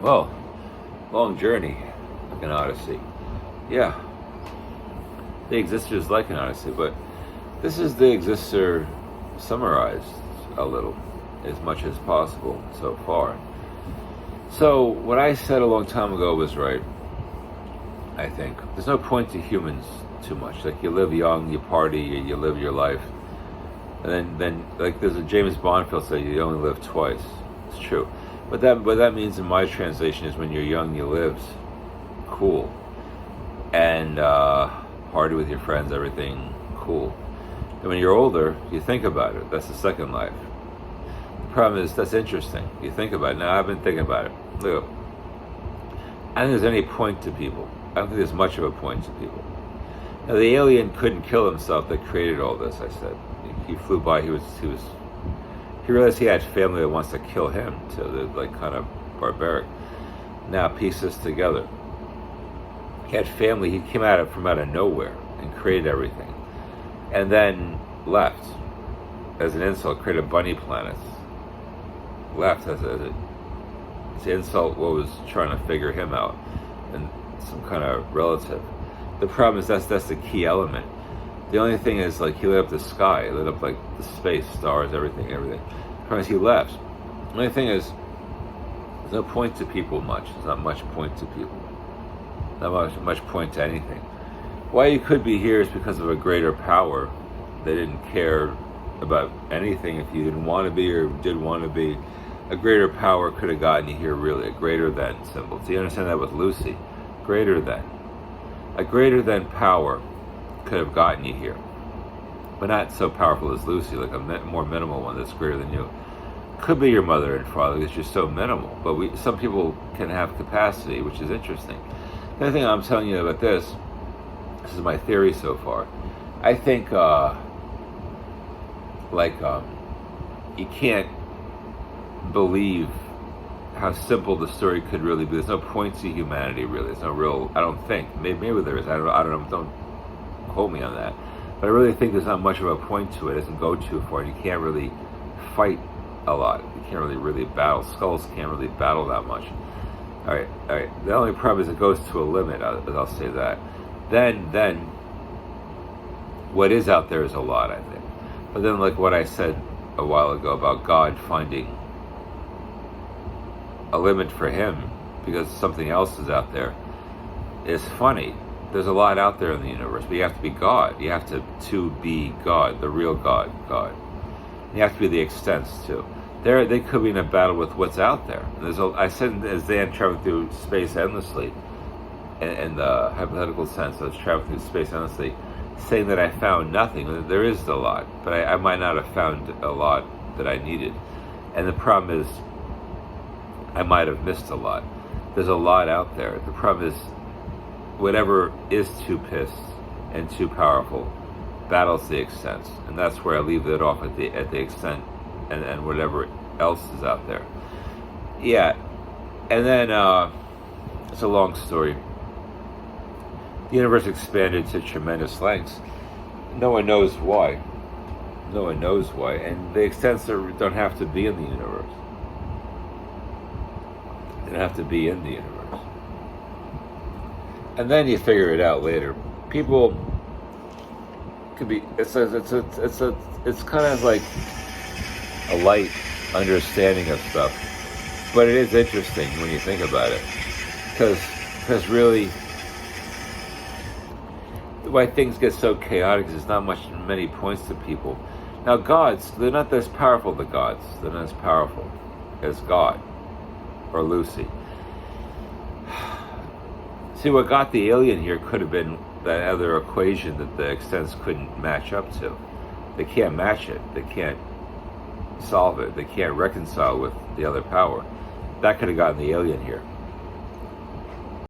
Well, long journey, like an odyssey. Yeah, the existor is like an odyssey, but this is the existor summarized a little, as much as possible so far. So what I said a long time ago was right. I think there's no point to humans too much. Like you live young, you party, you live your life, and then like there's a James Bond film say you only live twice. It's true. What that means in my translation is when you're young, you live cool, and party with your friends, everything cool. And when you're older, you think about it. That's the second life. The problem is that's interesting. You think about it. Now I've been thinking about it. Look, I don't think there's any point to people. I don't think there's much of a point to people. Now the alien couldn't kill himself that created all this. I said he flew by. He realized he had family that wants to kill him too. They're like kind of barbaric. Now piece this together. He had family. He came from out of nowhere and created everything, and then left as an insult. Created bunny planets. Left as an insult. What was trying to figure him out, and some kind of relative. The problem is that's the key element. The only thing is like he lit up the sky, he lit up like the space, stars, everything. The problem is he left. The only thing is there's no point to people much. There's not much point to people. Not much point to anything. Why you could be here is because of a greater power. They didn't care about anything if you didn't want to be or did want to be. A greater power could have gotten you here, really. A greater than symbol. So you understand that with Lucy? Greater than. A greater than power could have gotten you here. But not so powerful as Lucy, like a more minimal one that's greater than you. Could be your mother and father because you're so minimal. But some people can have capacity, which is interesting. The other thing I'm telling you about this is my theory so far. I think, you can't believe how simple the story could really be. There's no point to humanity, really. There's no real, I don't think. Maybe there is. I don't know. Don't quote me on that. But I really think there's not much of a point to it. It doesn't go too far. You can't really fight a lot. You can't really battle. Skulls can't really battle that much. All right. The only problem is it goes to a limit. I'll say that. Then, what is out there is a lot, I think. But then, like what I said a while ago about God finding a limit for him because something else is out there is funny. There's a lot out there in the universe, but you have to be God. You have to be God, the real God. You have to be the extents too. They could be in a battle with what's out there. And I said as Dan traveled through space endlessly, in the hypothetical sense, I was traveling through space endlessly, saying that I found nothing. There is a lot, but I might not have found a lot that I needed. And the problem is, I might have missed a lot. There's a lot out there. The problem is, whatever is too pissed and too powerful battles the extents, and that's where I leave it off at the extent and whatever else is out there. Yeah, and then it's a long story. The universe expanded to tremendous lengths. No one knows why. And the extents don't have to be in the universe. They don't have to be in the universe. And then you figure it out later. People could be. It's kind of like a light understanding of stuff, but it is interesting when you think about it, because really, why things get so chaotic is there's not many points to people. Now gods, they're not as powerful. The gods, they're not as powerful as God or Lucy. See, what got the alien here could have been that other equation that the extents couldn't match up to. They can't match it. They can't solve it. They can't reconcile with the other power. That could have gotten the alien here.